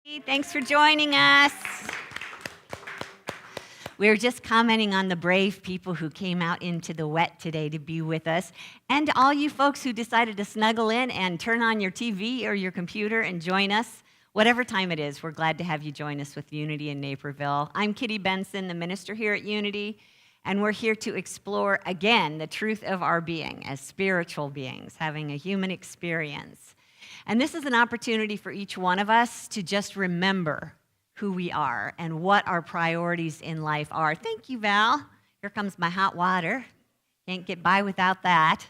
Thanks for joining us. We were just commenting on the brave people who came out into the wet today to be with us, and all you folks who decided to snuggle in and turn on your TV or your computer and join us, whatever time it is. We're glad to have you join us with Unity in Naperville. I'm Kitty Benson, the minister here at Unity, and we're here to explore, again, the truth of our being as spiritual beings, having a human experience. And this is an opportunity for each one of us to just remember who we are and what our priorities in life are. Thank you, Val. Here comes my hot water. Can't get by without that.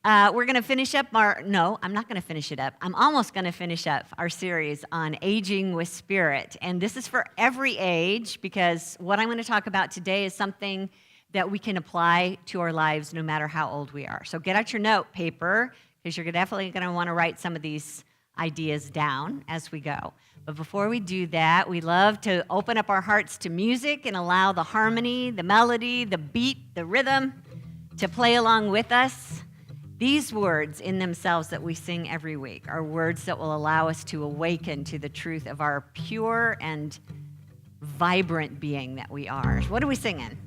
We're going to finish up I'm not going to finish it up. I'm almost going to finish up our series on aging with spirit. And this is for every age, because what I'm going to talk about today is something that we can apply to our lives no matter how old we are. So get out your note paper, because you're definitely going to want to write some of these ideas down as we go. But before we do that, we love to open up our hearts to music and allow the harmony, the melody, the beat, the rhythm to play along with us. These words in themselves that we sing every week are words that will allow us to awaken to the truth of our pure and vibrant being that we are. What are we singing?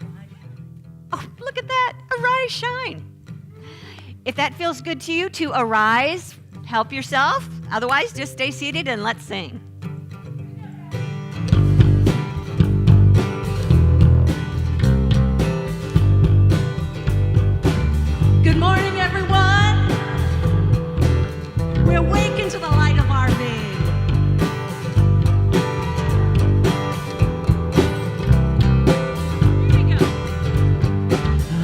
Oh, look at that. Arise, shine. If that feels good to you, to arise, help yourself. Otherwise, just stay seated and let's sing. Good morning, everyone. We awaken to the light of our being. Here we go.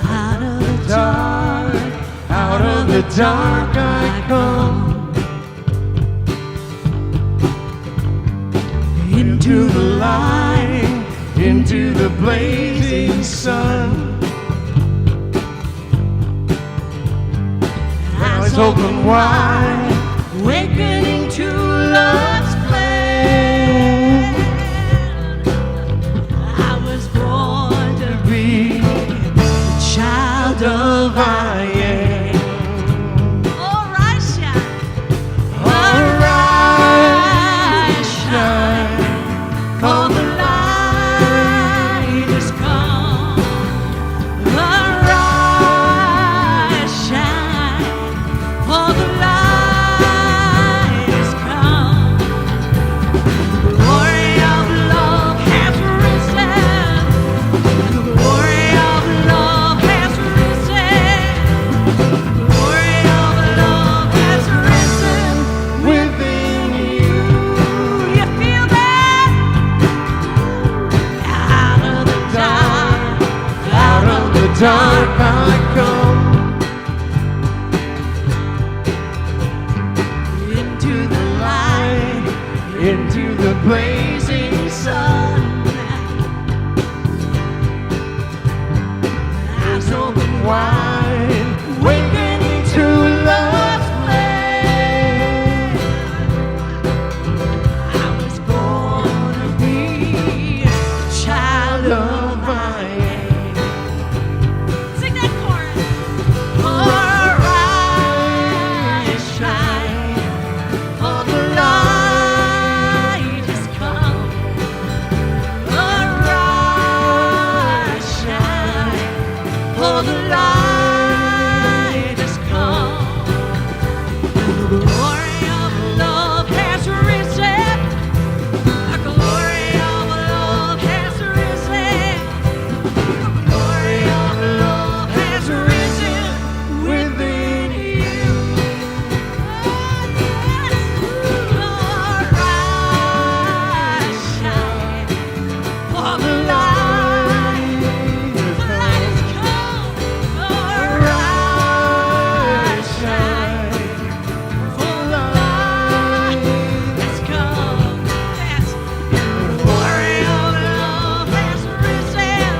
Out of the dark, Out of the dark I come, into the light, into the blazing sun. Eyes open wide, awakening to love's plan. I was born to be the child of I am. Arise, shine. Arise, shine, For the light has come. Arise, shine. For the light has come. The glory of love has risen. The glory of love has risen. The glory of love has risen within you. You feel that? Out of the dark, Out of the dark I come, into the light, into the blazing sun. eyes open Wide, awakening to love's flame. I was born to be a child of Love I am. Sing that chorus. Arise, shine, for the light has come. Arise, shine, for the light has come. The glory of love has risen. The glory of love has risen. The glory of love has risen within you. Arise, shine, for the light has come. Arise, shine, for the light has come. Yes. The glory of love has risen.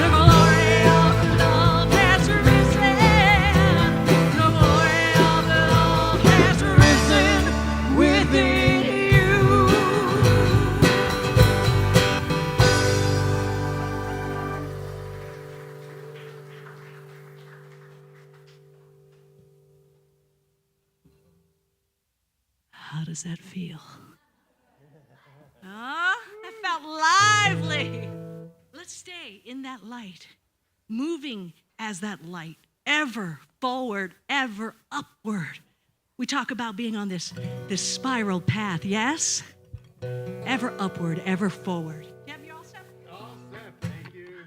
The glory of love has risen. The glory of love has risen within you. How does that feel? in that light, moving as that light, ever forward, ever upward. We talk about being on this spiral path, yes? Ever upward, ever forward. Yep, you all set? All set, thank you.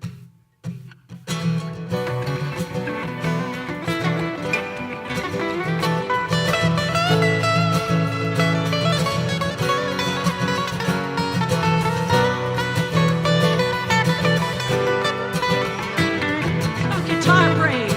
Guitar praise.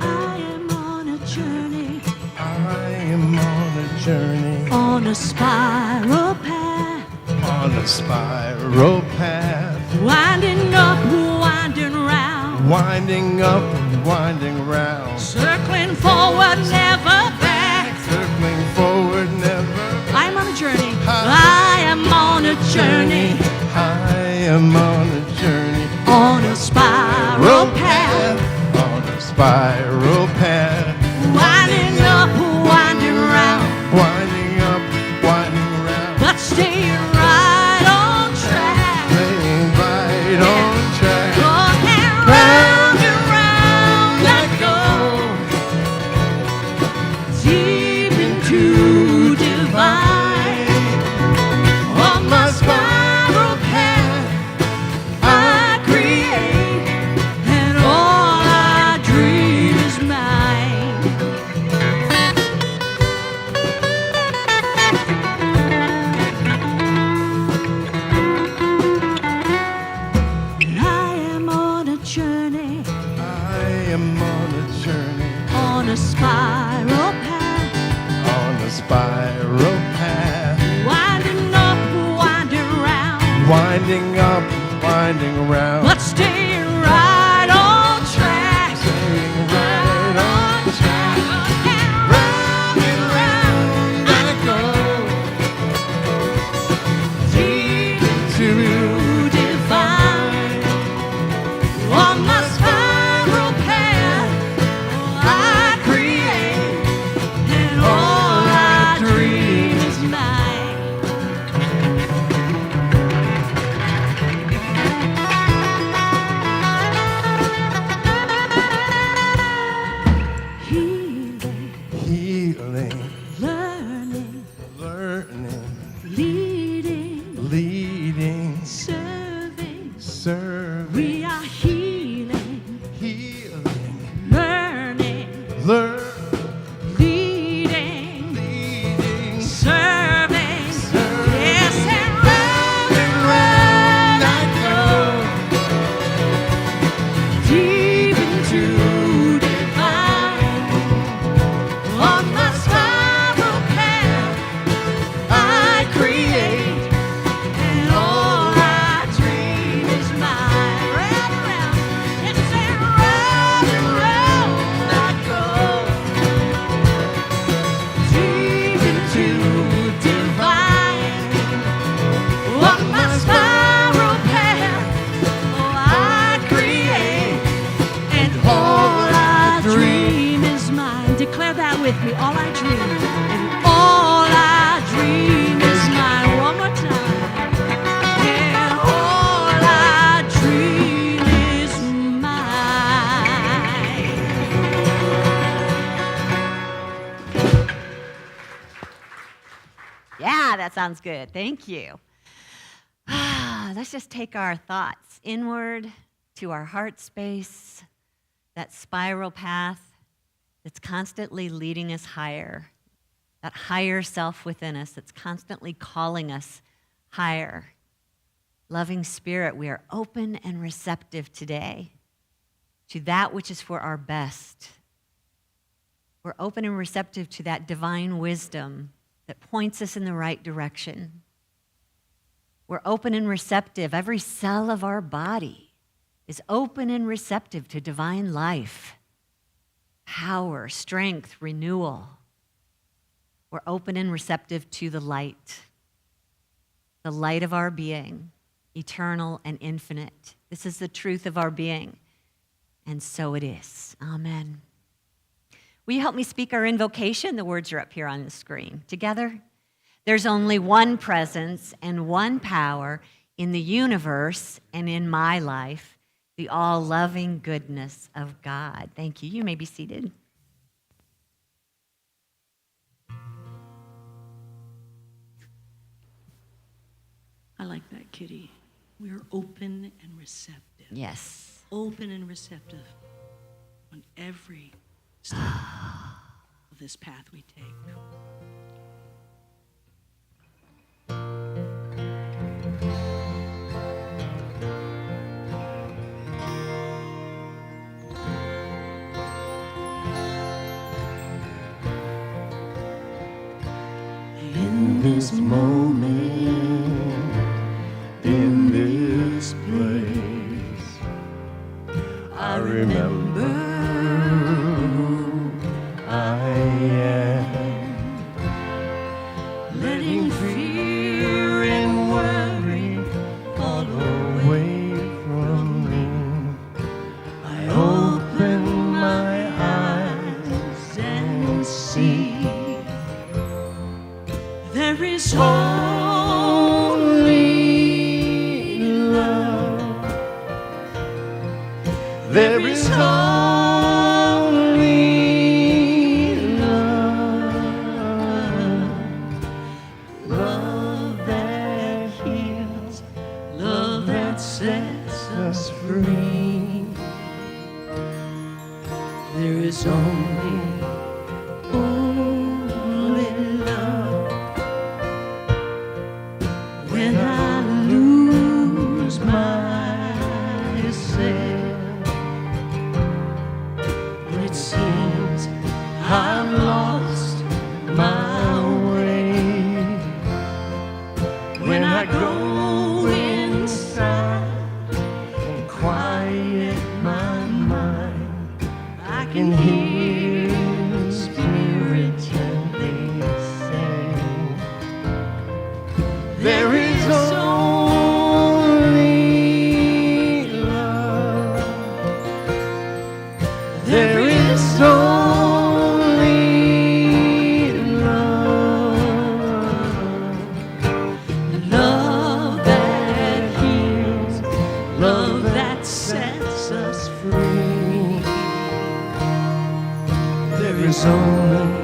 I am on a journey, I am on a journey, on a spiral path, on a spiral path, winding up, winding round, winding up and winding round, circling forward, never back. circling forward, never. I am on a journey. I am on a journey, I am on a journey, on a spiral path, on a spiral path, winding up, winding round, winding up, winding round, but staying right on track. staying right on track. Going round and round I go, deep into divine. On my spiral path, I create, and all I dream is mine. I am on a journey, I am on a journey, on a spiral path, on a spiral path, winding up, winding round, winding up, winding round, but staying right on track. staying right on track. And Round and round I go, deep to divine. On my spiral path, I create, and all I dream is mine. Healing, healing, learning, learning, leading, leading, serving. serving, We are healing, healing, learning, learning, leading, leading, serving. serving. Yes, and round I go, deep into divine. On my spiral path, I create, and all I dream is mine. Round and round, yes, and round I go, deep into divine. On my spiral path, I create, and all I dream is mine. Declare that with me. All I dream, and all I dream is mine. One more time. And all I dream is mine. Yeah, that sounds good. Thank you. Let's just take our thoughts inward to our heart space, that spiral path that's constantly leading us higher, that higher self within us that's constantly calling us higher. Loving Spirit, we are open and receptive today to that which is for our best. We're open and receptive to that divine wisdom that points us in the right direction. We're open and receptive. Every cell of our body is open and receptive to divine life, power, strength, renewal. We're open and receptive to the light of our being, eternal and infinite. This is the truth of our being, and so it is. Amen. Will you help me speak our invocation? The words are up here on the screen. Together. There's only one presence and one power in the universe and in my life, the all-loving goodness of God. Thank you. You may be seated. I like that, Kitty. We're open and receptive. Yes. Open and receptive on every step of this path we take. In this moment, in this place, I remember who I am. Letting fear and worry fall away from me. I open my eyes and see. There is Only love. There is only love. Love that heals. Love that sets us free. There is only love. When I lose myself, when it seems I've lost my way, when I go inside and quiet my mind, I can hear the Spirit gently say, there is only love. There is only love. Love that heals. Love that sets us free. There is only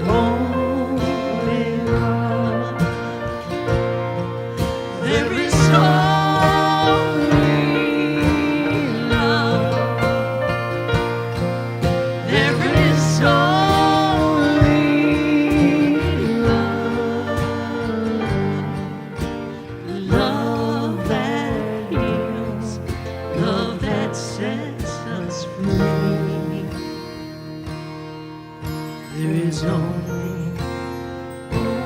love. There is only love. There is only love. Love that heals. Love that sets us free. There is only love.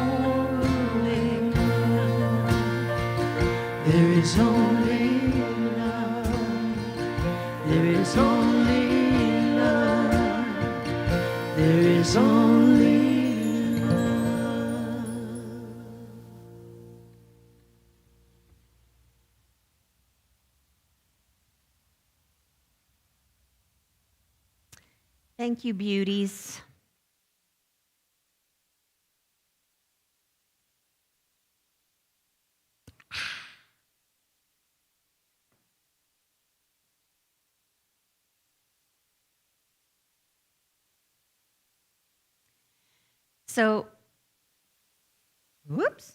There is only love. There is only love. There is only love. Thank you, beauties. So, whoops.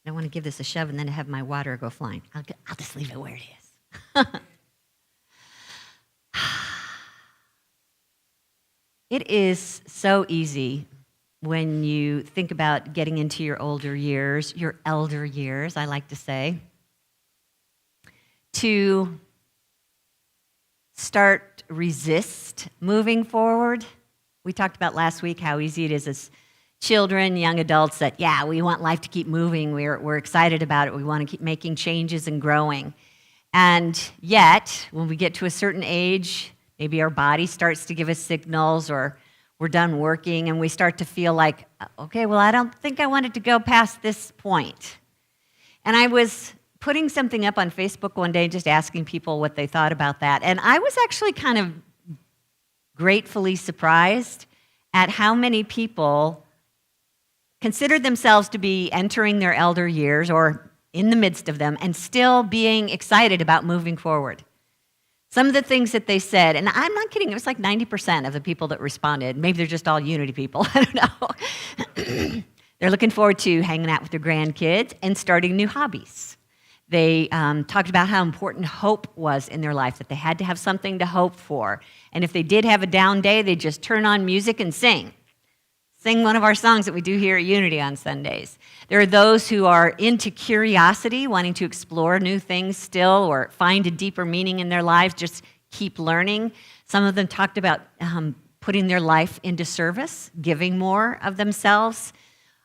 I don't want to give this a shove and then have my water go flying. I'll just leave it where it is. It is so easy when you think about getting into your older years, your elder years, I like to say, to resist moving forward. We talked about last week how easy it is as children, young adults, that, yeah, we want life to keep moving. We're excited about it. We want to keep making changes and growing. And yet, when we get to a certain age, maybe our body starts to give us signals, or we're done working and we start to feel like, okay, well, I don't think I wanted to go past this point. And I was putting something up on Facebook one day, just asking people what they thought about that. And I was actually kind of gratefully surprised at how many people considered themselves to be entering their elder years or in the midst of them and still being excited about moving forward. Some of the things that they said, and I'm not kidding, it was like 90% of the people that responded. Maybe they're just all Unity people, I don't know. They're looking forward to hanging out with their grandkids and starting new hobbies. They talked about how important hope was in their life, that they had to have something to hope for. And if they did have a down day, they'd just turn on music and sing. Sing one of our songs that we do here at Unity on Sundays. There are those who are into curiosity, wanting to explore new things still or find a deeper meaning in their lives, just keep learning. Some of them talked about putting their life into service, giving more of themselves.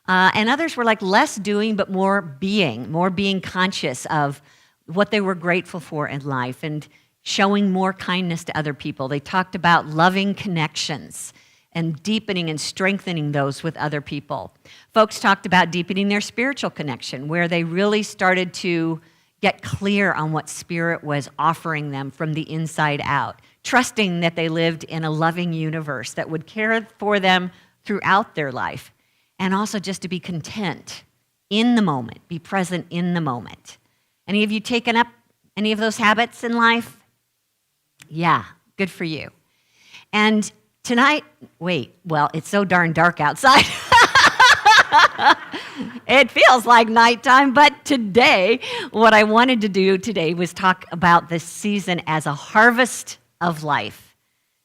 And others were like less doing, but more being conscious of what they were grateful for in life and showing more kindness to other people. They talked about loving connections and deepening and strengthening those with other people. Folks talked about deepening their spiritual connection, where they really started to get clear on what Spirit was offering them from the inside out, trusting that they lived in a loving universe that would care for them throughout their life, and also just to be content in the moment, be present in the moment. Any of you taken up any of those habits in life? Yeah, good for you. And tonight, it's so darn dark outside. It feels like nighttime, but today, what I wanted to do today was talk about this season as a harvest of life.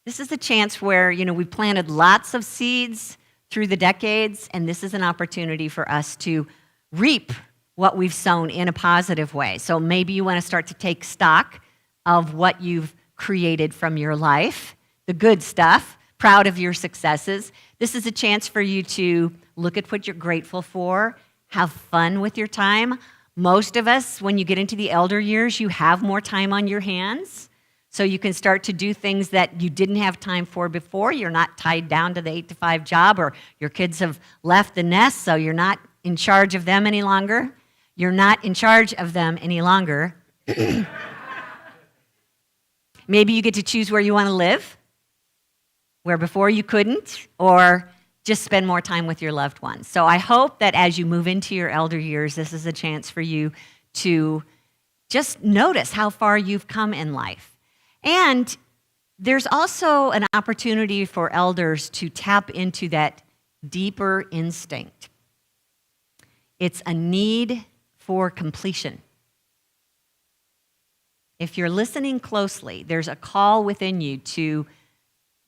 This is a chance where, we planted lots of seeds through the decades, and this is an opportunity for us to reap what we've sown in a positive way. So maybe you want to start to take stock of what you've created from your life, the good stuff, proud of your successes. This is a chance for you to look at what you're grateful for, have fun with your time. Most of us, when you get into the elder years, you have more time on your hands, so you can start to do things that you didn't have time for before. You're not tied down to the 8-to-5 job, or your kids have left the nest, so you're not in charge of them any longer. You're not in charge of them any longer. Maybe you get to choose where you want to live, where before you couldn't, or just spend more time with your loved ones. So I hope that as you move into your elder years, this is a chance for you to just notice how far you've come in life. And there's also an opportunity for elders to tap into that deeper instinct. It's a need for completion. If you're listening closely, there's a call within you to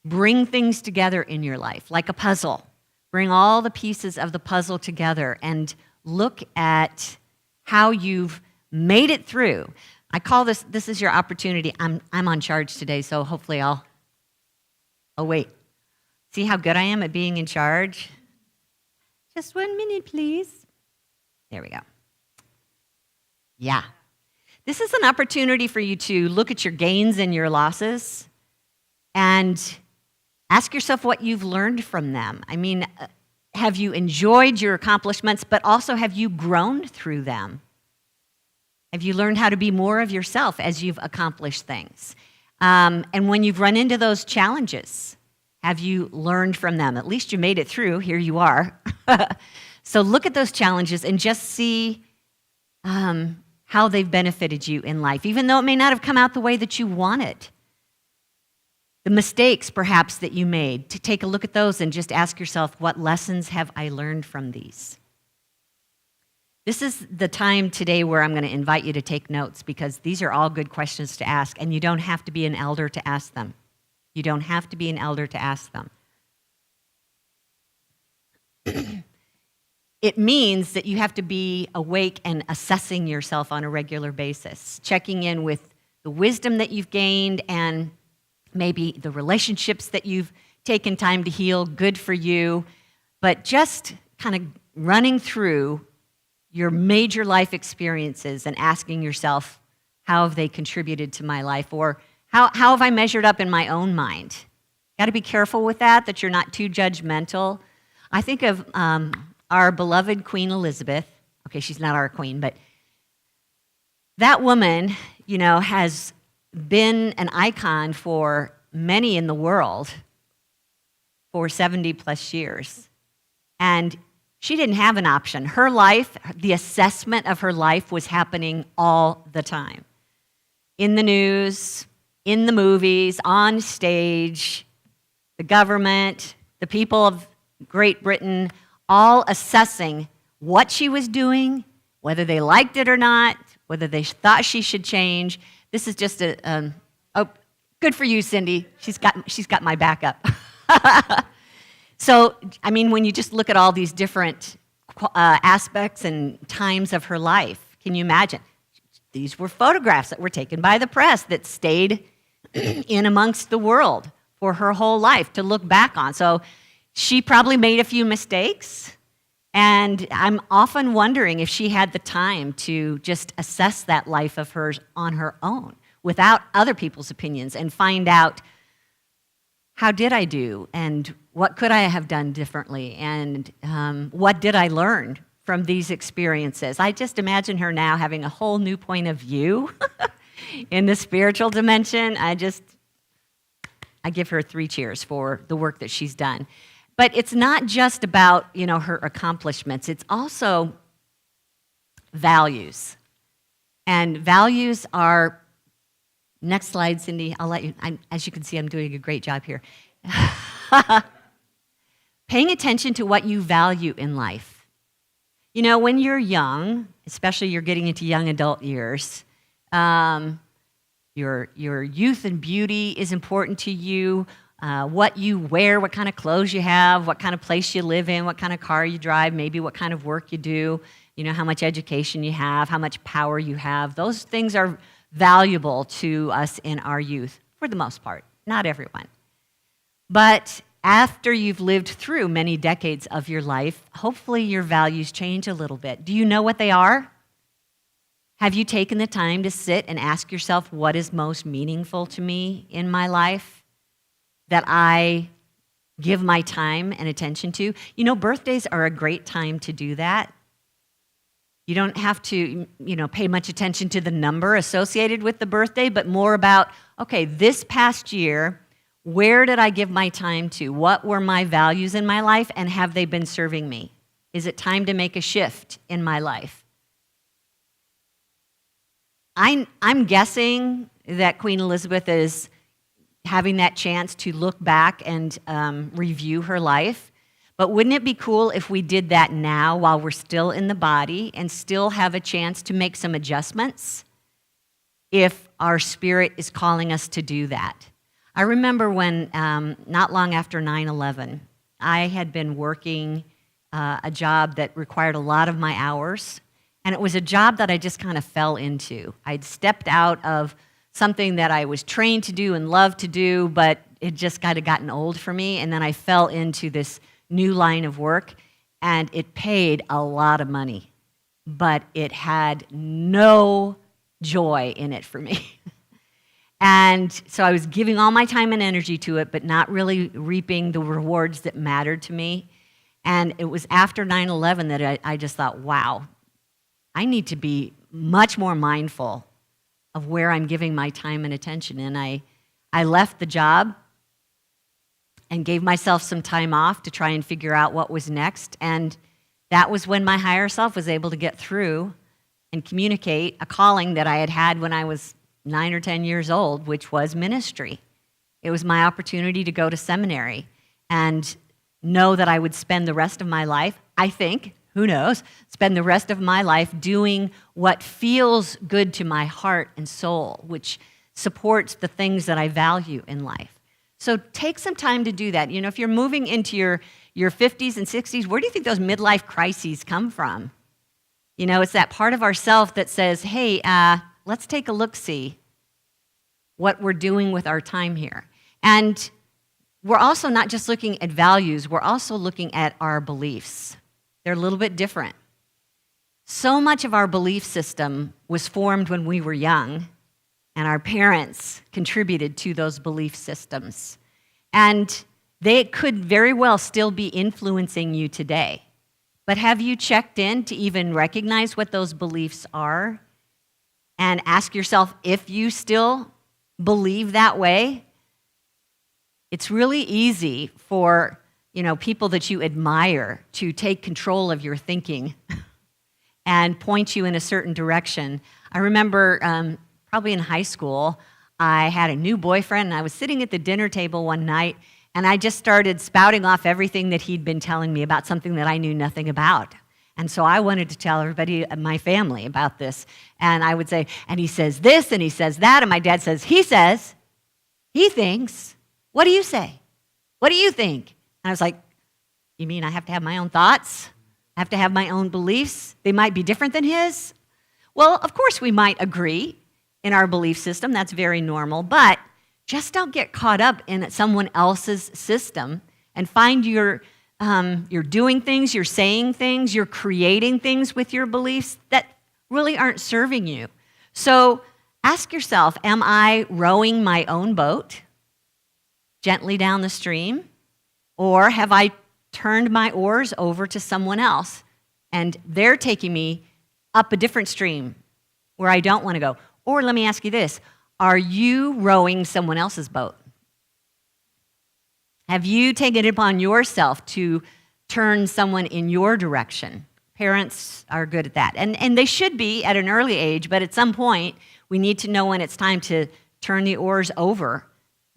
bring things together in your life, like a puzzle. Bring all the pieces of the puzzle together and look at how you've made it through. I call this is your opportunity. I'm on charge today, so hopefully oh wait. See how good I am at being in charge? Just 1 minute, please. There we go. Yeah. This is an opportunity for you to look at your gains and your losses and ask yourself what you've learned from them. I mean, have you enjoyed your accomplishments, but also have you grown through them? Have you learned how to be more of yourself as you've accomplished things? And when you've run into those challenges, have you learned from them? At least you made it through. Here you are. So look at those challenges and just see how they've benefited you in life, even though it may not have come out the way that you wanted. The mistakes, perhaps, that you made, to take a look at those and just ask yourself, what lessons have I learned from these? This is the time today where I'm going to invite you to take notes, because these are all good questions to ask, and you don't have to be an elder to ask them. You don't have to be an elder to ask them. It means that you have to be awake and assessing yourself on a regular basis, checking in with the wisdom that you've gained and maybe the relationships that you've taken time to heal, good for you, but just kind of running through your major life experiences and asking yourself, how have they contributed to my life? Or how have I measured up in my own mind? Got to be careful with that you're not too judgmental. I think of our beloved Queen Elizabeth. Okay, she's not our queen, but that woman, has been an icon for many in the world for 70 plus years. And She didn't have an option. Her life, the assessment of her life was happening all the time. In the news, in the movies, on stage, the government, the people of Great Britain, all assessing what she was doing, whether they liked it or not, whether they thought she should change. This is just oh, good for you, Cindy. She's got my backup. So, I mean, when you just look at all these different aspects and times of her life, can you imagine? These were photographs that were taken by the press that stayed in amongst the world for her whole life to look back on. So she probably made a few mistakes, and I'm often wondering if she had the time to just assess that life of hers on her own without other people's opinions and find out, how did I do, and what could I have done differently, and what did I learn from these experiences? I just imagine her now having a whole new point of view in the spiritual dimension. I give her 3 cheers for the work that she's done. But it's not just about, her accomplishments. It's also values. And values are, next slide, Cindy, I'll let you, as you can see, I'm doing a great job here. Paying attention to what you value in life. When you're young, especially you're getting into young adult years, your youth and beauty is important to you. What you wear, what kind of clothes you have, what kind of place you live in, what kind of car you drive, maybe what kind of work you do, how much education you have, how much power you have. Those things are valuable to us in our youth, for the most part, not everyone. But after you've lived through many decades of your life, hopefully your values change a little bit. Do you know what they are? Have you taken the time to sit and ask yourself, what is most meaningful to me in my life that I give my time and attention to? Birthdays are a great time to do that. You don't have to, pay much attention to the number associated with the birthday, but more about, okay, this past year, where did I give my time to? What were my values in my life, and have they been serving me? Is it time to make a shift in my life? I'm guessing that Queen Elizabeth is having that chance to look back and review her life. But wouldn't it be cool if we did that now while we're still in the body and still have a chance to make some adjustments if our spirit is calling us to do that? I remember when, not long after 9/11, I had been working a job that required a lot of my hours, and it was a job that I just kind of fell into. I'd stepped out of something that I was trained to do and loved to do, but it just kind of gotten old for me, and then I fell into this new line of work, and it paid a lot of money, but it had no joy in it for me. And so I was giving all my time and energy to it, but not really reaping the rewards that mattered to me. And it was after 9/11 that I just thought, wow, I need to be much more mindful of where I'm giving my time and attention. And I left the job and gave myself some time off to try and figure out what was next. And that was when my higher self was able to get through and communicate a calling that I had had when I was 9 or 10 years old, which was ministry. It was my opportunity to go to seminary and know that I would spend the rest of my life, I think, who knows, spend the rest of my life doing what feels good to my heart and soul, which supports the things that I value in life. So take some time to do that. If you're moving into your 50s and 60s, where do you think those midlife crises come from? It's that part of ourself that says, hey, let's take a look-see what we're doing with our time here. And we're also not just looking at values, we're also looking at our beliefs. They're a little bit different. So much of our belief system was formed when we were young, and our parents contributed to those belief systems. And they could very well still be influencing you today. But have you checked in to even recognize what those beliefs are? And ask yourself if you still believe that way? It's really easy for people that you admire to take control of your thinking and point you in a certain direction. I remember probably in high school, I had a new boyfriend, and I was sitting at the dinner table one night, and I just started spouting off everything that he'd been telling me about something that I knew nothing about. And so I wanted to tell everybody, my family, about this. And I would say, and he says this, and he says that, and my dad says, he thinks, what do you say? What do you think? And I was like, you mean I have to have my own thoughts? I have to have my own beliefs? They might be different than his? Well, of course we might agree in our belief system. That's very normal. But just don't get caught up in someone else's system and find you're doing things, you're saying things, you're creating things with your beliefs that really aren't serving you. So ask yourself, am I rowing my own boat gently down the stream? Or have I turned my oars over to someone else and they're taking me up a different stream where I don't want to go? Or let me ask you this, are you rowing someone else's boat? Have you taken it upon yourself to turn someone in your direction? Parents are good at that. And they should be at an early age, but at some point, we need to know when it's time to turn the oars over.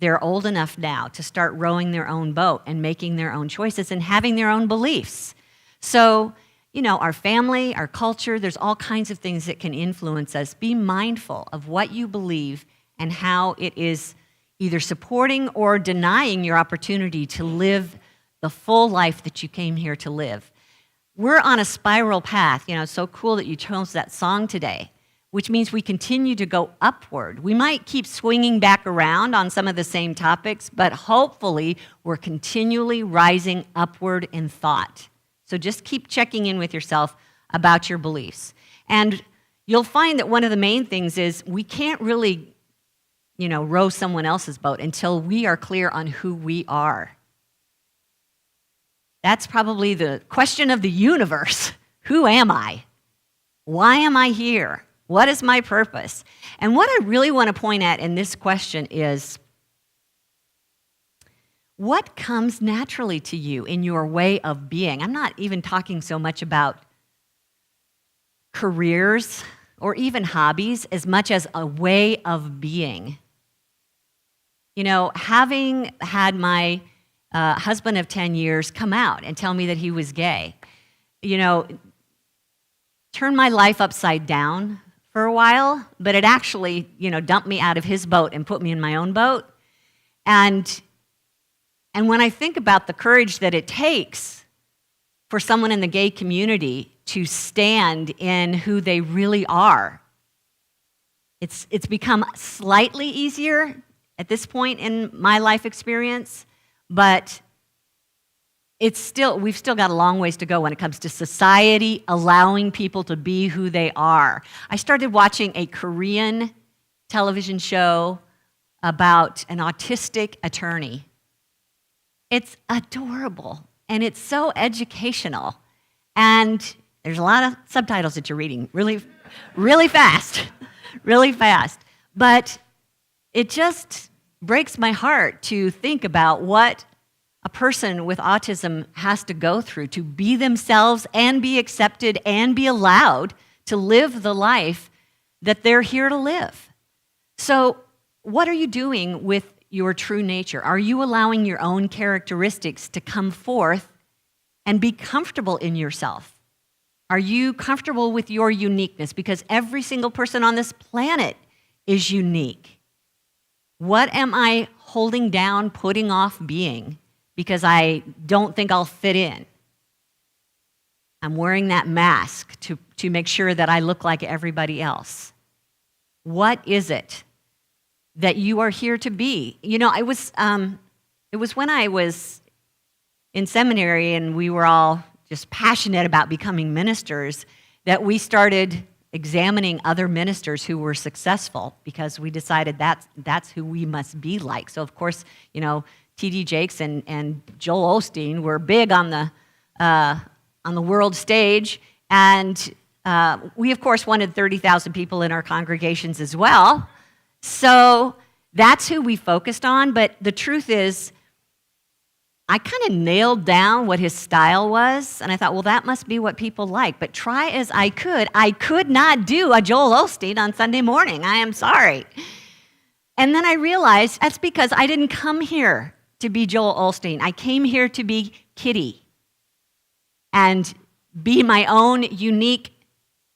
They're old enough now to start rowing their own boat and making their own choices and having their own beliefs. So, our family, our culture, there's all kinds of things that can influence us. Be mindful of what you believe and how it is either supporting or denying your opportunity to live the full life that you came here to live. We're on a spiral path. It's so cool that you chose that song today, which means we continue to go upward. We might keep swinging back around on some of the same topics, but hopefully we're continually rising upward in thought. So just keep checking in with yourself about your beliefs. And you'll find that one of the main things is we can't really, row someone else's boat until we are clear on who we are. That's probably the question of the universe. Who am I? Why am I here? What is my purpose? And what I really want to point at in this question is, what comes naturally to you in your way of being? I'm not even talking so much about careers or even hobbies as much as a way of being. Having had my husband of 10 years come out and tell me that he was gay, turned my life upside down for a while, but it actually, dumped me out of his boat and put me in my own boat. And when I think about the courage that it takes for someone in the gay community to stand in who they really are, it's become slightly easier at this point in my life experience, but we've still got a long ways to go when it comes to society allowing people to be who they are. I started watching a Korean television show about an autistic attorney. It's adorable, and it's so educational. And there's a lot of subtitles that you're reading really, really fast, really fast. But it just breaks my heart to think about what a person with autism has to go through to be themselves and be accepted and be allowed to live the life that they're here to live. So what are you doing with your true nature? Are you allowing your own characteristics to come forth and be comfortable in yourself? Are you comfortable with your uniqueness? Because every single person on this planet is unique. What am I holding down, putting off being because I don't think I'll fit in? I'm wearing that mask to make sure that I look like everybody else. What is it that you are here to be? It was when I was in seminary and we were all just passionate about becoming ministers that we started examining other ministers who were successful because we decided that's who we must be like. So of course, T.D. Jakes and Joel Osteen were big on the world stage, and we of course wanted 30,000 people in our congregations as well. So that's who we focused on, but the truth is, I kind of nailed down what his style was, and I thought, well, that must be what people like. But try as I could not do a Joel Osteen on Sunday morning. I am sorry. And then I realized that's because I didn't come here to be Joel Osteen. I came here to be Kitty and be my own unique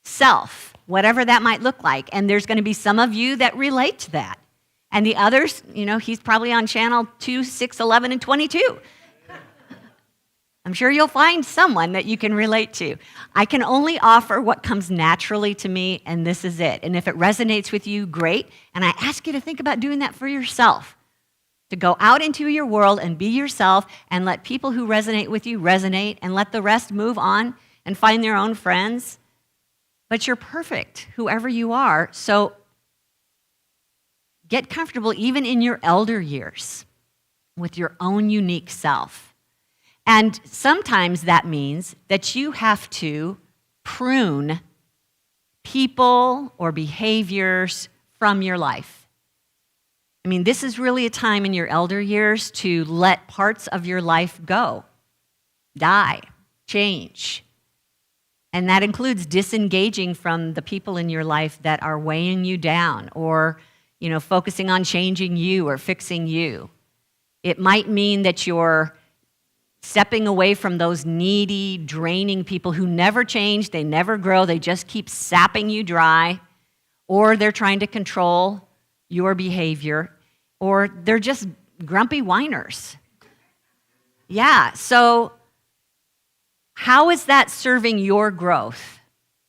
self, whatever that might look like. And there's going to be some of you that relate to that. And the others, he's probably on channel 2, 6, 11, and 22. I'm sure you'll find someone that you can relate to. I can only offer what comes naturally to me, and this is it. And if it resonates with you, great. And I ask you to think about doing that for yourself, to go out into your world and be yourself and let people who resonate with you resonate and let the rest move on and find their own friends. But you're perfect, whoever you are. So get comfortable even in your elder years with your own unique self. And sometimes that means that you have to prune people or behaviors from your life. I mean, this is really a time in your elder years to let parts of your life go, die, change. And that includes disengaging from the people in your life that are weighing you down or, focusing on changing you or fixing you. It might mean that you're stepping away from those needy, draining people who never change, they never grow, they just keep sapping you dry, or they're trying to control your behavior, or they're just grumpy whiners. Yeah, so how is that serving your growth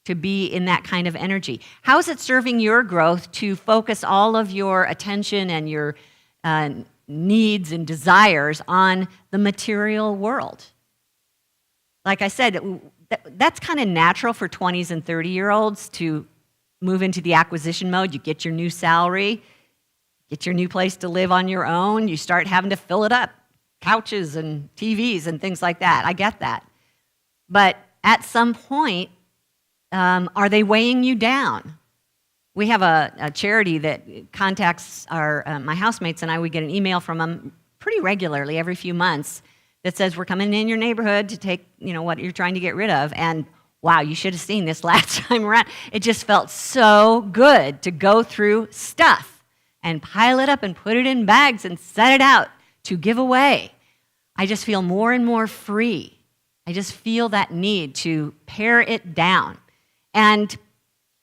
to be in that kind of energy? How is it serving your growth to focus all of your attention and your needs and desires on the material world? Like I said, that's kind of natural for 20s and 30-year-olds to move into the acquisition mode. You get your new salary, get your new place to live on your own, you start having to fill it up, couches and TVs and things like that. I get that. But at some point, are they weighing you down? We have a charity that contacts my housemates and I. We get an email from them pretty regularly, every few months, that says, we're coming in your neighborhood to take, what you're trying to get rid of. And wow, you should have seen this last time around. It just felt so good to go through stuff and pile it up and put it in bags and set it out to give away. I just feel more and more free. I just feel that need to pare it down. And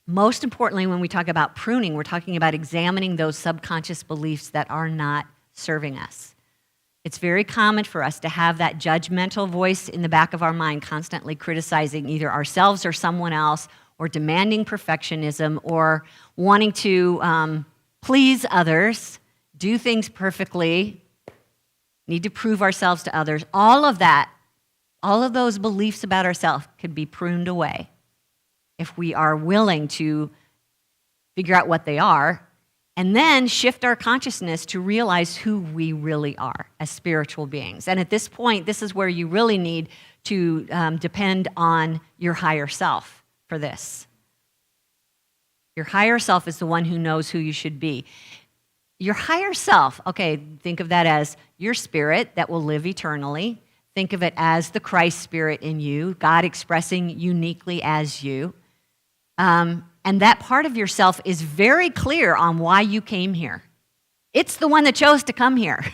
most importantly, when we talk about pruning, we're talking about examining those subconscious beliefs that are not serving us. It's very common for us to have that judgmental voice in the back of our mind constantly criticizing either ourselves or someone else, or demanding perfectionism, or wanting to please others, do things perfectly, need to prove ourselves to others. All of that, all of those beliefs about ourselves could be pruned away if we are willing to figure out what they are, and then shift our consciousness to realize who we really are as spiritual beings. And at this point, this is where you really need to depend on your higher self for this. Your higher self is the one who knows who you should be. Your higher self, okay, think of that as your spirit that will live eternally. Think of it as the Christ spirit in you, God expressing uniquely as you. And that part of yourself is very clear on why you came here. It's the one that chose to come here.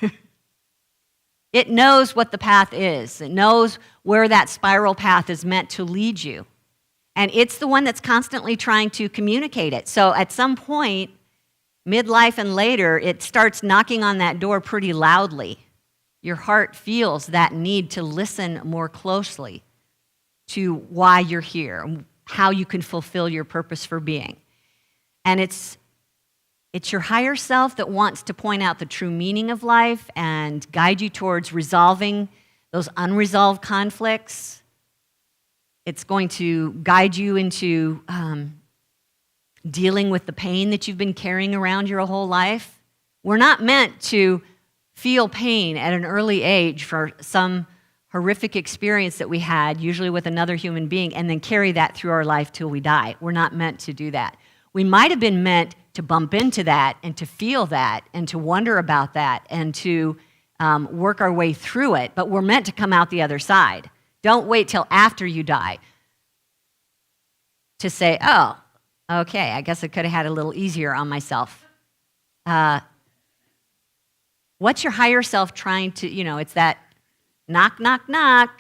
It knows what the path is. It knows where that spiral path is meant to lead you. And it's the one that's constantly trying to communicate it. So at some point, midlife and later, it starts knocking on that door pretty loudly. Your heart feels that need to listen more closely to why you're here, how you can fulfill your purpose for being. And it's your higher self that wants to point out the true meaning of life and guide you towards resolving those unresolved conflicts. It's going to guide you into dealing with the pain that you've been carrying around your whole life. We're not meant to feel pain at an early age for some horrific experience that we had, usually with another human being, and then carry that through our life till we die. We're not meant to do that. We might have been meant to bump into that and to feel that and to wonder about that and to work our way through it, but we're meant to come out the other side. Don't wait till after you die to say, oh, okay, I guess I could have had a little easier on myself. What's your higher self trying to, it's that knock, knock, knock.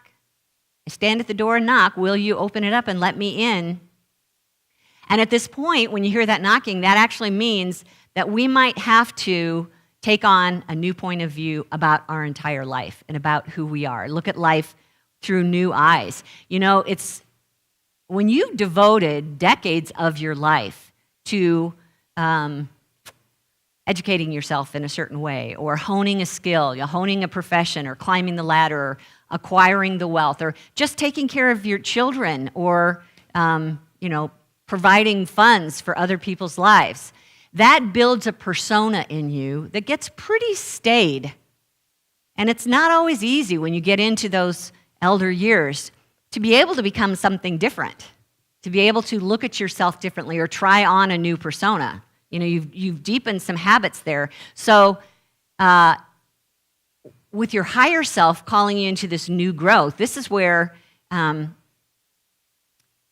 I stand at the door and knock. Will you open it up and let me in? And at this point, when you hear that knocking, that actually means that we might have to take on a new point of view about our entire life and about who we are. Look at life through new eyes. It's when you devoted decades of your life to educating yourself in a certain way, or honing a skill, honing a profession, or climbing the ladder, or acquiring the wealth, or just taking care of your children, or providing funds for other people's lives. That builds a persona in you that gets pretty staid. And it's not always easy when you get into those elder years to be able to become something different, to be able to look at yourself differently or try on a new persona. You've deepened some habits there. So with your higher self calling you into this new growth, this is where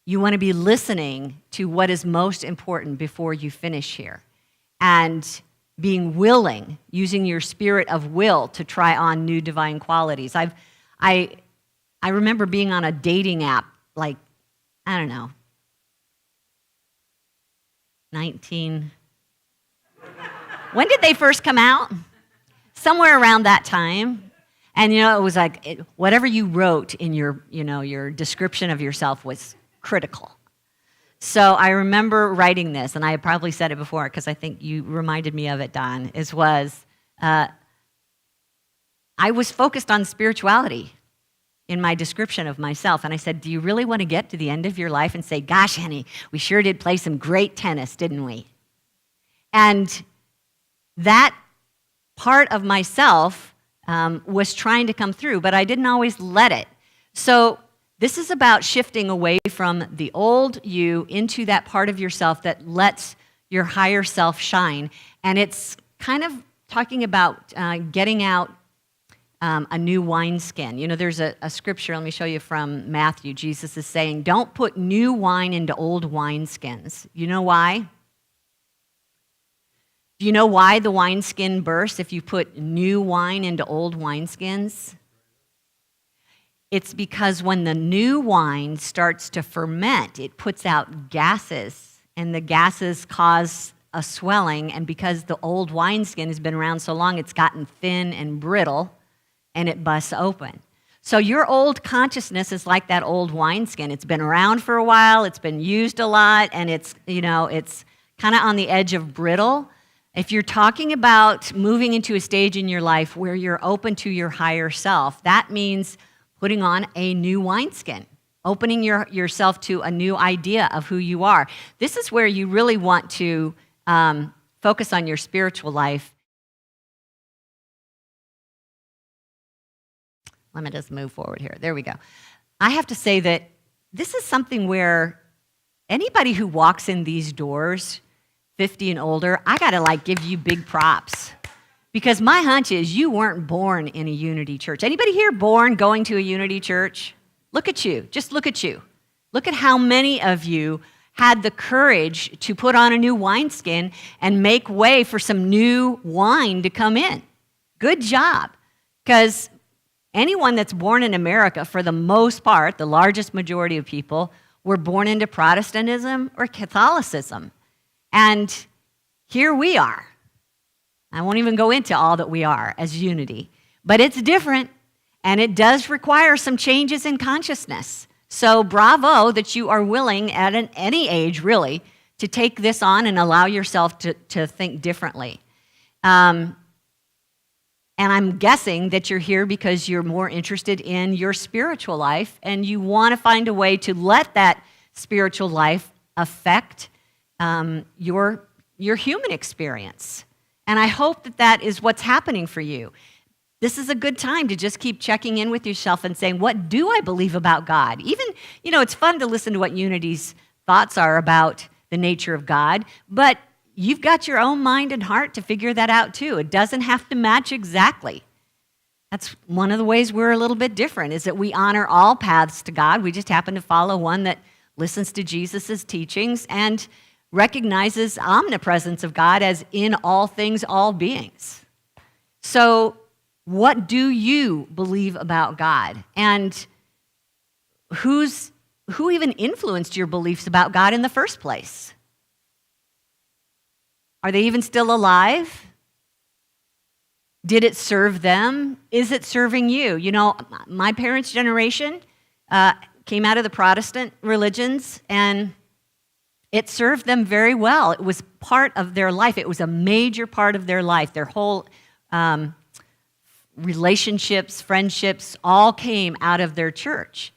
you want to be listening to what is most important before you finish here, and being willing, using your spirit of will to try on new divine qualities. I remember being on a dating app, like, I don't know, 19. When did they first come out? Somewhere around that time. And it was like whatever you wrote in your description of yourself was critical. So I remember writing this, and I had probably said it before because I think you reminded me of it, Don, I was focused on spirituality in my description of myself. And I said, do you really want to get to the end of your life and say, gosh, honey, we sure did play some great tennis, didn't we? And that part of myself was trying to come through, but I didn't always let it. So this is about shifting away from the old you into that part of yourself that lets your higher self shine. And it's kind of talking about getting out a new wineskin. There's a scripture, let me show you from Matthew. Jesus is saying, don't put new wine into old wineskins. You know why? Do you know why the wineskin bursts if you put new wine into old wineskins? It's because when the new wine starts to ferment, it puts out gases, and the gases cause a swelling, and because the old wineskin has been around so long, it's gotten thin and brittle, and it busts open. So your old consciousness is like that old wineskin. It's been around for a while, it's been used a lot, and it's kind of on the edge of brittle. If you're talking about moving into a stage in your life where you're open to your higher self, that means putting on a new wineskin, opening yourself to a new idea of who you are. This is where you really want to focus on your spiritual life. Let me just move forward here. There we go. I have to say that this is something where anybody who walks in these doors, 50 and older, I got to give you big props. Because my hunch is you weren't born in a Unity church. Anybody here born going to a Unity church? Look at you. Just look at you. Look at how many of you had the courage to put on a new wineskin and make way for some new wine to come in. Good job. Because anyone that's born in America, for the most part, the largest majority of people, were born into Protestantism or Catholicism. And here we are. I won't even go into all that we are as Unity, but it's different, and it does require some changes in consciousness. So bravo that you are willing at any age, really, to take this on and allow yourself to think differently. And I'm guessing that you're here because you're more interested in your spiritual life, and you want to find a way to let that spiritual life affect your human experience. And I hope that is what's happening for you. This is a good time to just keep checking in with yourself and saying, what do I believe about God? Even, it's fun to listen to what Unity's thoughts are about the nature of God, but you've got your own mind and heart to figure that out too. It doesn't have to match exactly. That's one of the ways we're a little bit different, is that we honor all paths to God. We just happen to follow one that listens to Jesus' teachings and recognizes omnipresence of God as in all things, all beings. So what do you believe about God? And who even influenced your beliefs about God in the first place? Are they even still alive? Did it serve them? Is it serving you? You know, my parents' generation came out of the Protestant religions, and it served them very well. It was part of their life. It was a major part of their life. Their whole relationships, friendships, all came out of their church.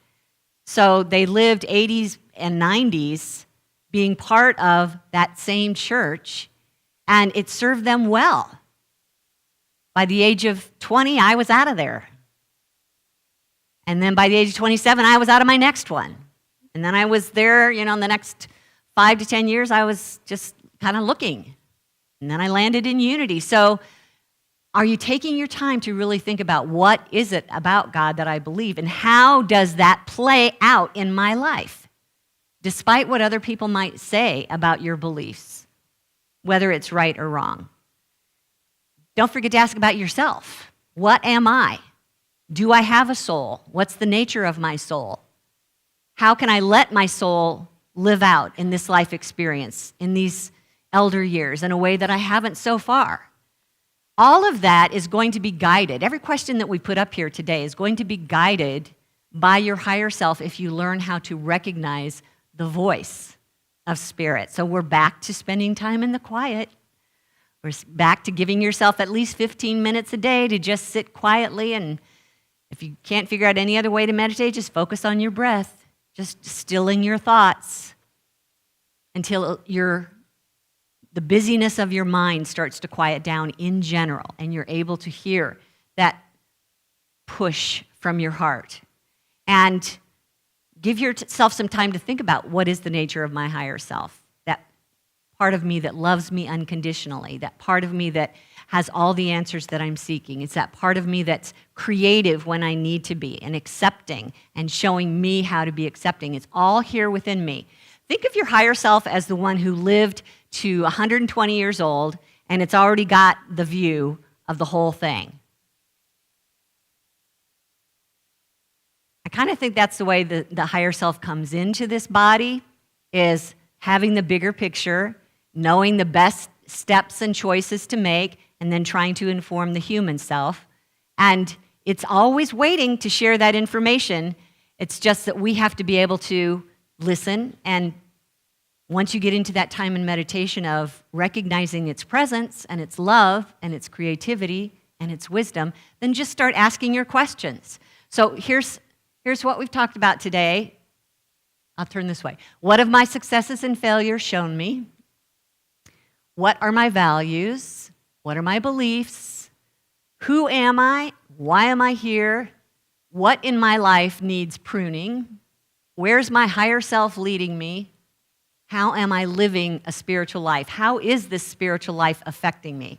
So they lived 80s and 90s being part of that same church, and it served them well. By the age of 20, I was out of there. And then by the age of 27, I was out of my next one. And then I was there, in the next 5 to 10 years, I was just kind of looking. And then I landed in Unity. So are you taking your time to really think about what is it about God that I believe, and how does that play out in my life, despite what other people might say about your beliefs, whether it's right or wrong? Don't forget to ask about yourself. What am I? Do I have a soul? What's the nature of my soul? How can I let my soul live out in this life experience, in these elder years, in a way that I haven't so far? All of that is going to be guided. Every question that we put up here today is going to be guided by your higher self if you learn how to recognize the voice of Spirit. So we're back to spending time in the quiet. We're back to giving yourself at least 15 minutes a day to just sit quietly, and if you can't figure out any other way to meditate, just focus on your breath, just stilling your thoughts until the busyness of your mind starts to quiet down in general, and you're able to hear that push from your heart. And give yourself some time to think about, what is the nature of my higher self? Part of me that loves me unconditionally, that part of me that has all the answers that I'm seeking. It's that part of me that's creative when I need to be, and accepting, and showing me how to be accepting. It's all here within me. Think of your higher self as the one who lived to 120 years old, and it's already got the view of the whole thing. I kind of think that's the way the higher self comes into this body, is having the bigger picture, knowing the best steps and choices to make, and then trying to inform the human self. And it's always waiting to share that information. It's just that we have to be able to listen. And once you get into that time in meditation of recognizing its presence and its love and its creativity and its wisdom, then just start asking your questions. So here's what we've talked about today. I'll turn this way. What have my successes and failures shown me? What are my values? What are my beliefs? Who am I? Why am I here? What in my life needs pruning? Where's my higher self leading me? How am I living a spiritual life? How is this spiritual life affecting me?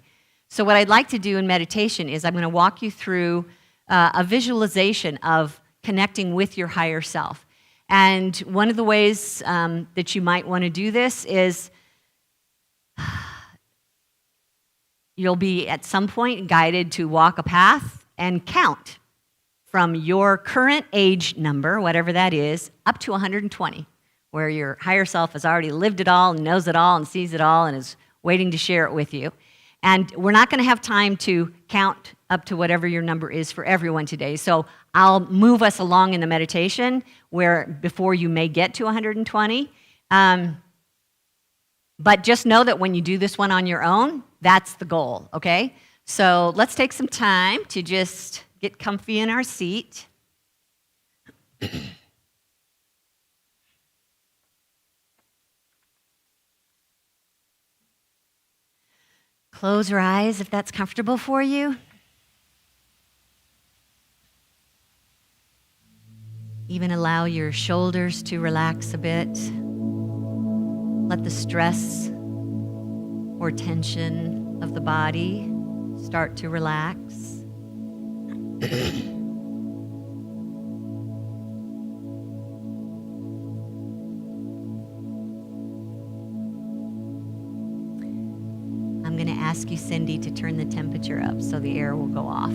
So what I'd like to do in meditation is I'm going to walk you through a visualization of connecting with your higher self. And one of the ways that you might want to do this is you'll be at some point guided to walk a path and count from your current age number, whatever that is, up to 120, where your higher self has already lived it all and knows it all and sees it all and is waiting to share it with you. And we're not going to have time to count up to whatever your number is for everyone today. So I'll move us along in the meditation before you may get to 120. But just know that when you do this one on your own, that's the goal, okay? So let's take some time to just get comfy in our seat. Close your eyes if that's comfortable for you. Even allow your shoulders to relax a bit. Let the stress or tension of the body start to relax. I'm going to ask you, Cindy, to turn the temperature up so the air will go off.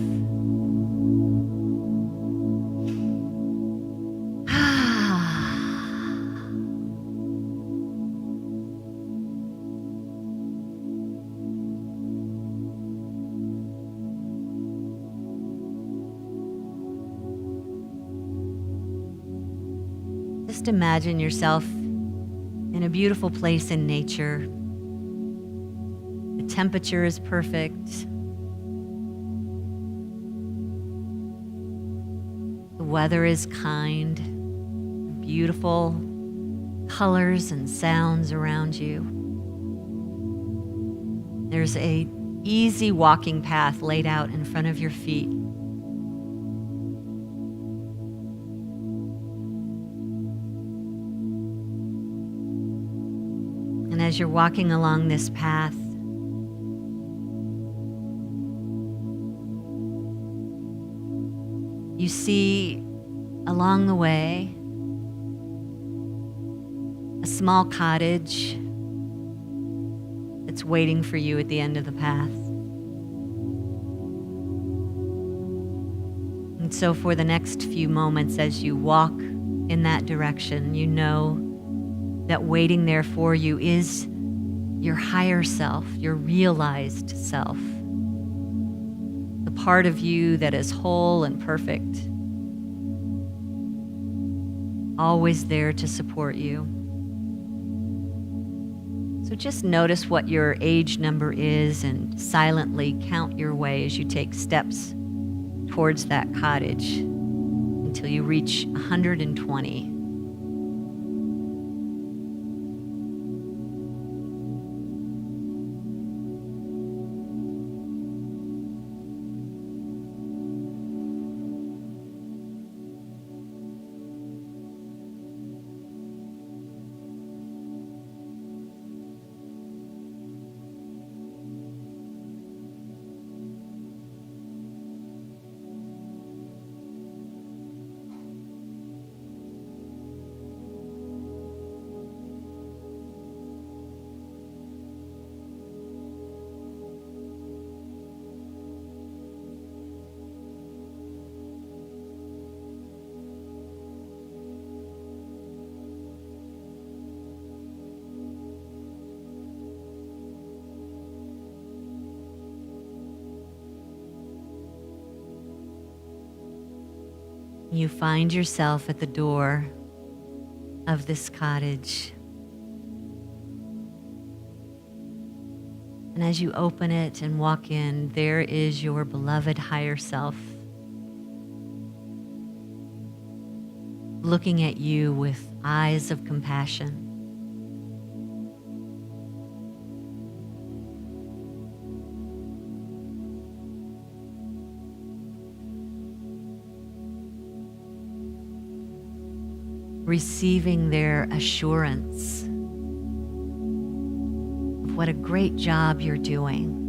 Just imagine yourself in a beautiful place in nature. The temperature is perfect. The weather is kind. Beautiful colors and sounds around you. There's a easy walking path laid out in front of your feet. And as you're walking along this path, you see along the way a small cottage that's waiting for you at the end of the path. And so for the next few moments as you walk in that direction, you know that waiting there for you is your higher self, your realized self, the part of you that is whole and perfect, always there to support you. So just notice what your age number is and silently count your way as you take steps towards that cottage until you reach 120. You find yourself at the door of this cottage. And as you open it and walk in, there is your beloved higher self, looking at you with eyes of compassion. Receiving their assurance of what a great job you're doing.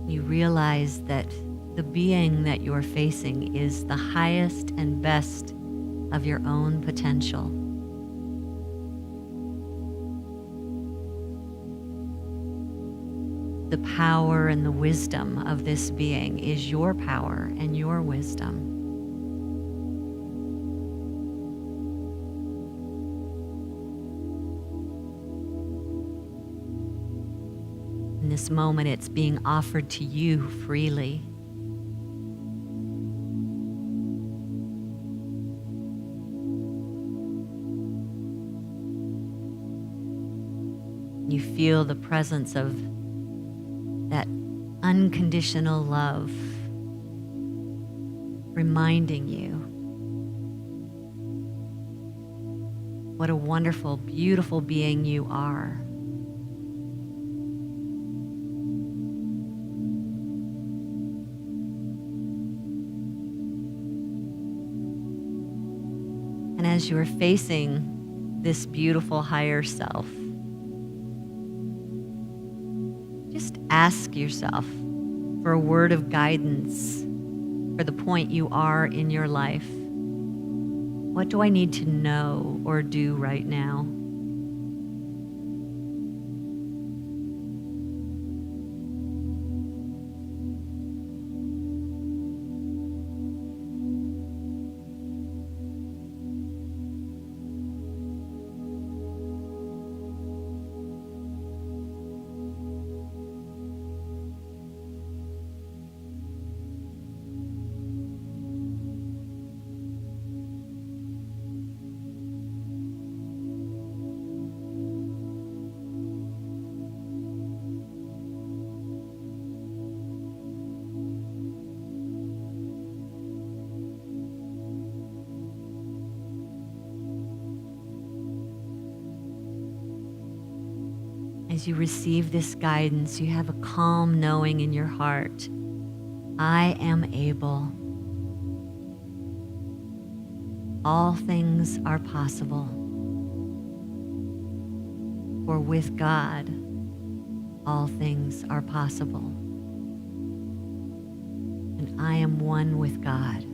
You realize that the being that you're facing is the highest and best of your own potential. The power and the wisdom of this being is your power and your wisdom. In this moment, it's being offered to you freely. You feel the presence of that unconditional love reminding you what a wonderful, beautiful being you are. as you're facing this beautiful higher self, just ask yourself for a word of guidance for the point you are in your life. What do I need to know or do right now? As you receive this guidance, you have a calm knowing in your heart. I am able. All things are possible. For with God, all things are possible. And I am one with God.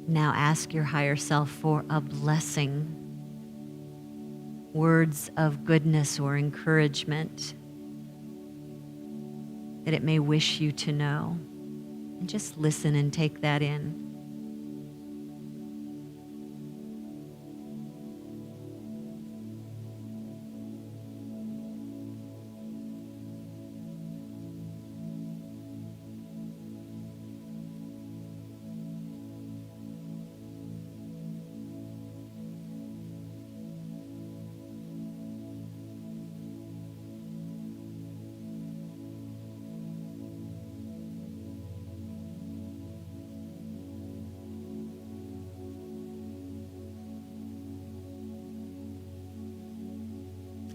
Now ask your higher self for a blessing, words of goodness or encouragement that it may wish you to know. And just listen and take that in.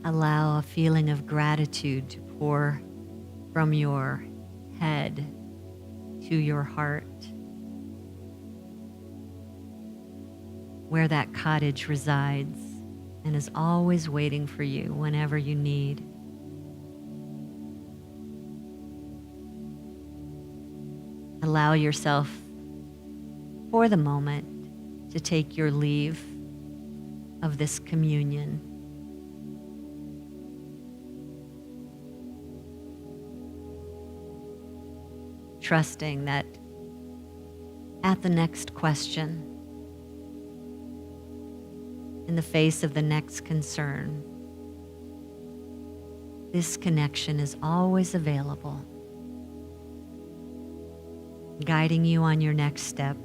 Allow a feeling of gratitude to pour from your head to your heart, where that cottage resides and is always waiting for you whenever you need. Allow yourself, for the moment, to take your leave of this communion. Trusting that at the next question, in the face of the next concern, this connection is always available, guiding you on your next step.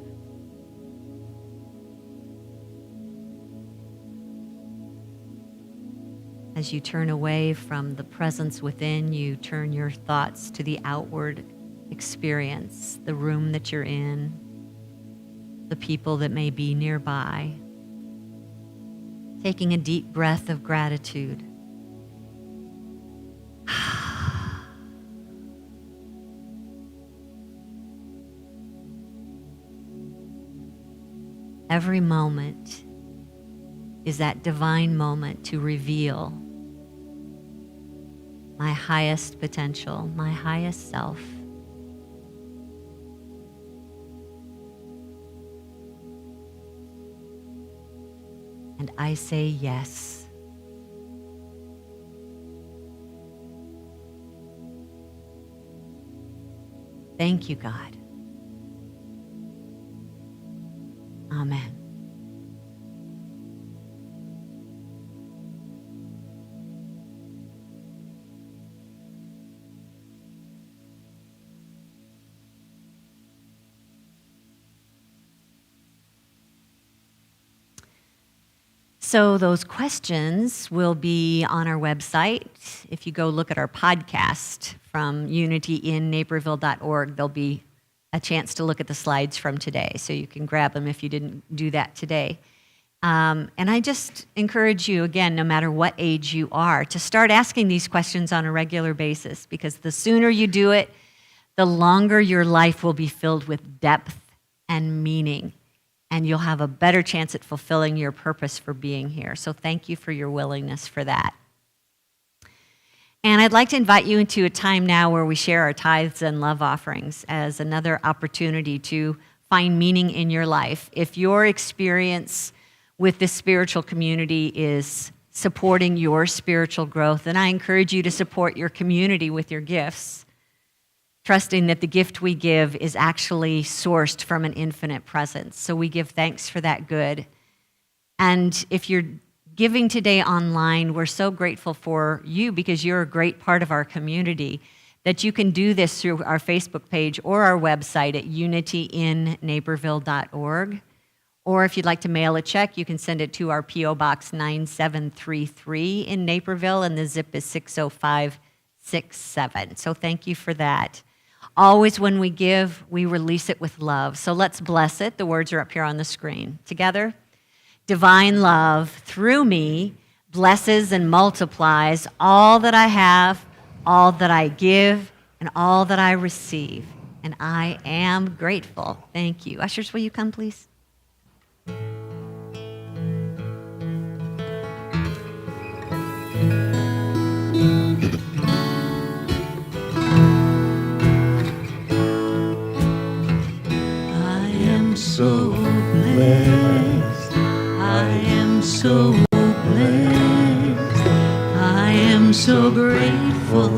As you turn away from the presence within, you turn your thoughts to the outward experience, the room that you're in, the people that may be nearby. Taking a deep breath of gratitude. Every moment is that divine moment to reveal my highest potential, my highest self. And I say yes. Thank you, God. Amen. So those questions will be on our website. If you go look at our podcast from unityinnaperville.org, there'll be a chance to look at the slides from today, so you can grab them if you didn't do that today. And I just encourage you, again, no matter what age you are, to start asking these questions on a regular basis, because the sooner you do it, the longer your life will be filled with depth and meaning, and you'll have a better chance at fulfilling your purpose for being here. So thank you for your willingness for that. And I'd like to invite you into a time now where we share our tithes and love offerings as another opportunity to find meaning in your life. If your experience with this spiritual community is supporting your spiritual growth, then I encourage you to support your community with your gifts, trusting that the gift we give is actually sourced from an infinite presence. So we give thanks for that good. And if you're giving today online, we're so grateful for you because you're a great part of our community, that you can do this through our Facebook page or our website at unityinnaperville.org. Or if you'd like to mail a check, you can send it to our P.O. Box 9733 in Naperville, and the zip is 60567. So thank you for that. Always when we give, we release it with love. So let's bless it. The words are up here on the screen. Together. Divine love through me blesses and multiplies all that I have, all that I give, and all that I receive. And I am grateful. Thank you. Ushers, will you come, please? So blessed, I am so blessed, I am so grateful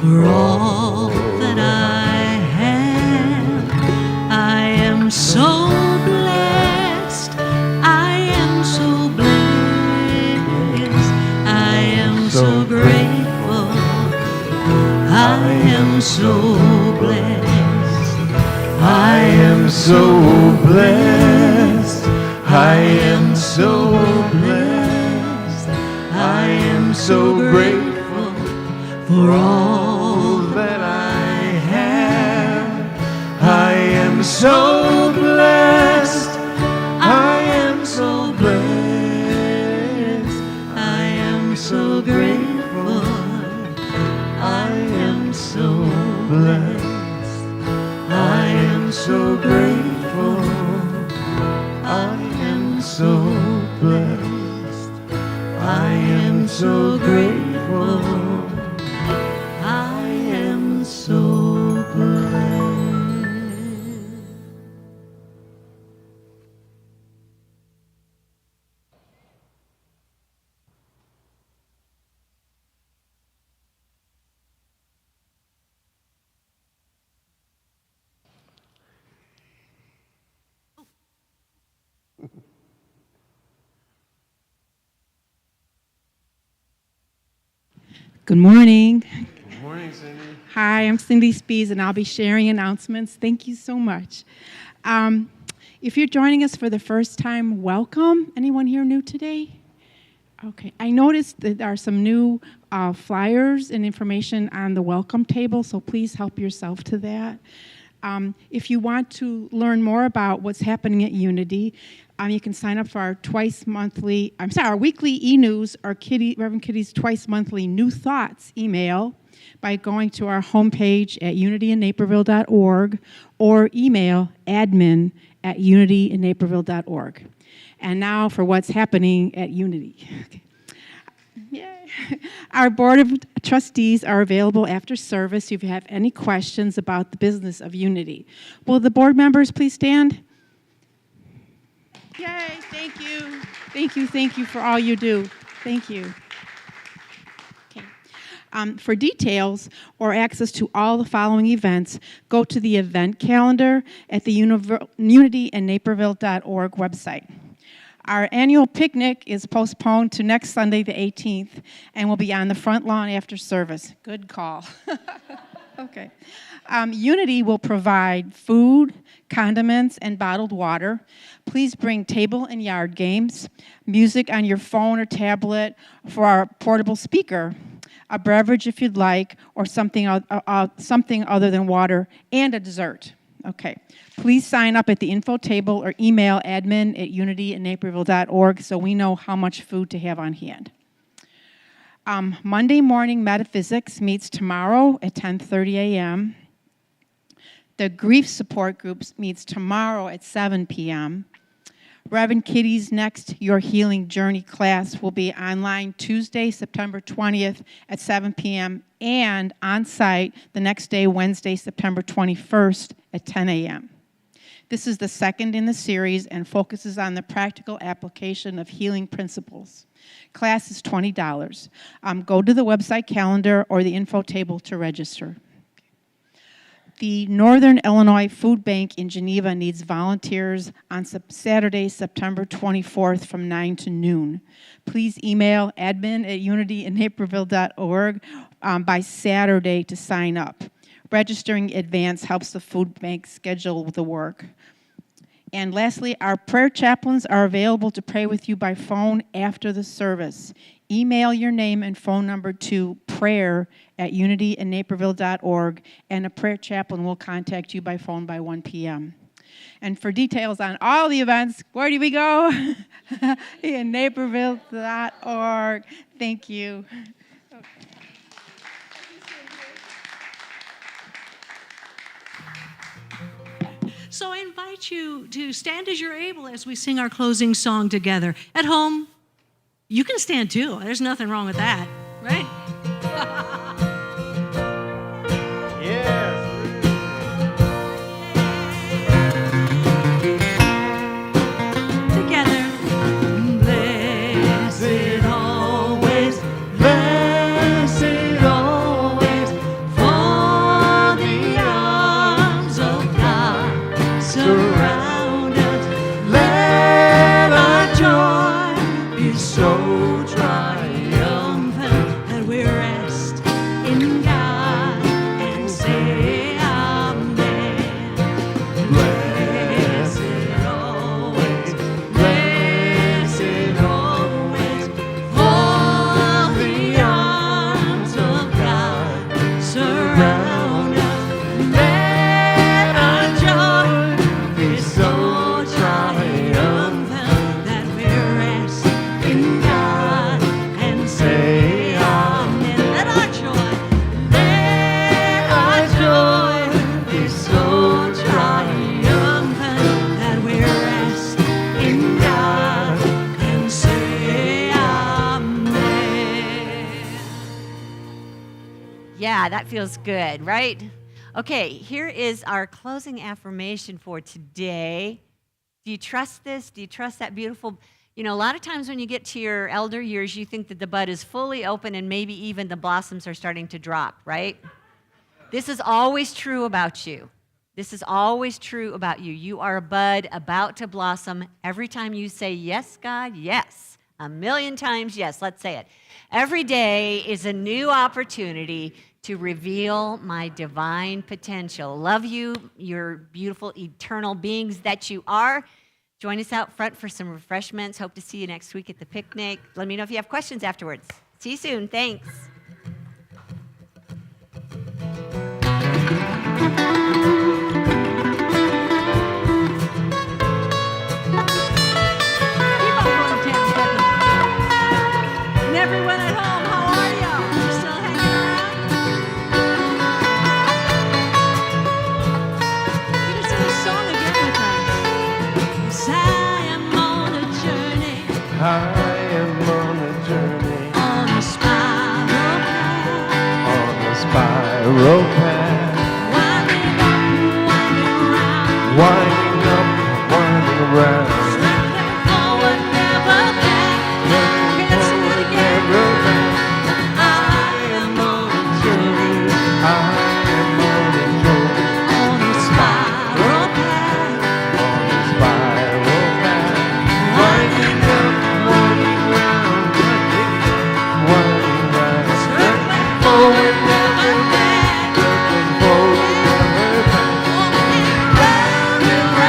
for all that I have. I am so blessed, I am so blessed, I am so grateful, I am so blessed. I am so blessed, I am so blessed, I am so grateful for all that I have. I am so blessed, I am so blessed, I am so grateful, I am so blessed. I am so grateful, I am so blessed, I am so grateful, I am so blessed. Good morning. Good morning, Cindy. Hi, I'm Cindy Spees, and I'll be sharing announcements. Thank you so much. If you're joining us for the first time, welcome. Anyone here new today? Okay. I noticed that there are some new flyers and information on the welcome table, so please help yourself to that. If you want to learn more about what's happening at Unity, you can sign up for our our weekly e-news or Reverend Kitty's twice monthly New Thoughts email by going to our homepage at unityinnaperville.org or email admin@unityinnaperville.org. And now for what's happening at Unity. Okay. Yay. Our Board of Trustees are available after service if you have any questions about the business of Unity. Will the board members please stand? Yay, thank you. Thank you for all you do. Thank you. Okay. For details or access to all the following events, go to the event calendar at the unityinnaperville.org website. Our annual picnic is postponed to next Sunday, the 18th, and will be on the front lawn after service. Good call. Okay. Unity will provide food, condiments, and bottled water. Please bring table and yard games, music on your phone or tablet for our portable speaker, a beverage if you'd like, or something other than water, and a dessert. Okay. Please sign up at the info table or email admin@unityinaperville.org so we know how much food to have on hand. Monday morning metaphysics meets tomorrow at 10:30 a.m. The grief support groups meets tomorrow at 7 p.m. Reverend Kitty's next Your Healing Journey class will be online Tuesday, September 20th at 7 p.m. and on site the next day, Wednesday, September 21st at 10 a.m. This is the second in the series and focuses on the practical application of healing principles. Class is $20. Go to the website calendar or the info table to register. The Northern Illinois Food Bank in Geneva needs volunteers on Saturday, September 24th from 9 to noon. Please email admin@unityinaperville.org by Saturday to sign up. Registering in advance helps the food bank schedule the work. And lastly, our prayer chaplains are available to pray with you by phone after the service. Email your name and phone number to prayer@unityinaperville.org, and a prayer chaplain will contact you by phone by 1 p.m. And for details on all the events, where do we go? In naperville.org. Thank you. So I invite you to stand as you're able as we sing our closing song together. At home, you can stand too. There's nothing wrong with that, right? Together. Blessed always, blessed always, for the arms of God surround us. Let our joy be so triumphant that we rest in God and say amen. Blessed always, for the arms of God surround us. Let our joy be so triumphant that we rest in God and say amen. Let our joy be so triumphant that we rest in God and say amen. Yeah, that feels good, right? Okay, here is our closing affirmation for today. Do you trust this? Do you trust that beautiful? You know, a lot of times when you get to your elder years, you think that the bud is fully open and maybe even the blossoms are starting to drop, right? This is always true about you. This is always true about you. You are a bud about to blossom every time you say, yes, God, yes. 1,000,000 times yes. Let's say it. Every day is a new opportunity to reveal my divine potential. Love you, your beautiful eternal beings that you are. Join us out front for some refreshments. Hope to see you next week at the picnic. Let me know if you have questions afterwards. See you soon. Thanks. Keep on going, Tammy Peppy. And everyone at home, how are y'all? You still hanging around? You can sing this song again with us. Yes, I am on a journey, I am on a journey, on a spiral path, on a spiral path, winding up, winding round, winding up, winding around. looking forward, never back. Can I sing it again? I am on a journey, I am on a journey, on a spiral path, on a spiral path, winding up, winding round, winding round. looking forward, never back. Looking forward, never back. Round and round.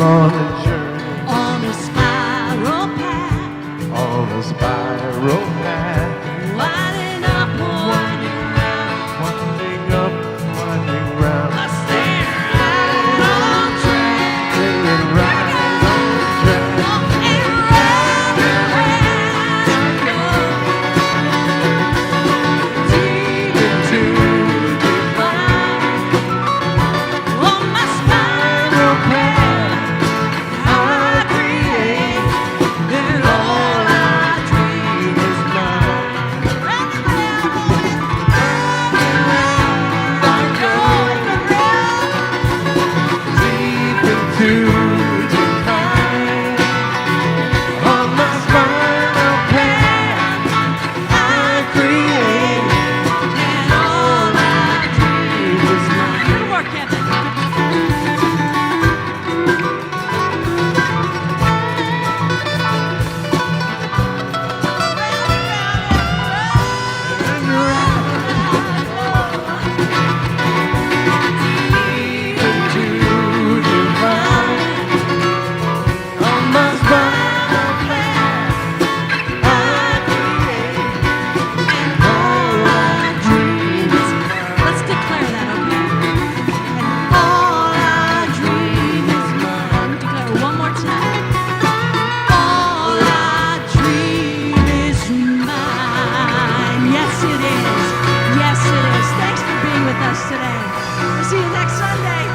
on a journey, on a spiral path, on a spiral path, winding up, winding round. winding up, winding round, I stay right on track, staying right on track. and round and round I go, deep into divine. On my spiral path, I create, and all I dream is mine. Round and round, I go, Deep into divine. On my spiral path, I create, and all I dream it was mine. Good work, Kevin. Deep into divine. On my spiral path, I create, and all I dream is mine. Let's declare that, okay? And all I dream is mine. Declare it one more time. All I dream is mine. Yes, it is. Yes, it is. Thanks for being with us today. We'll see you next Sunday.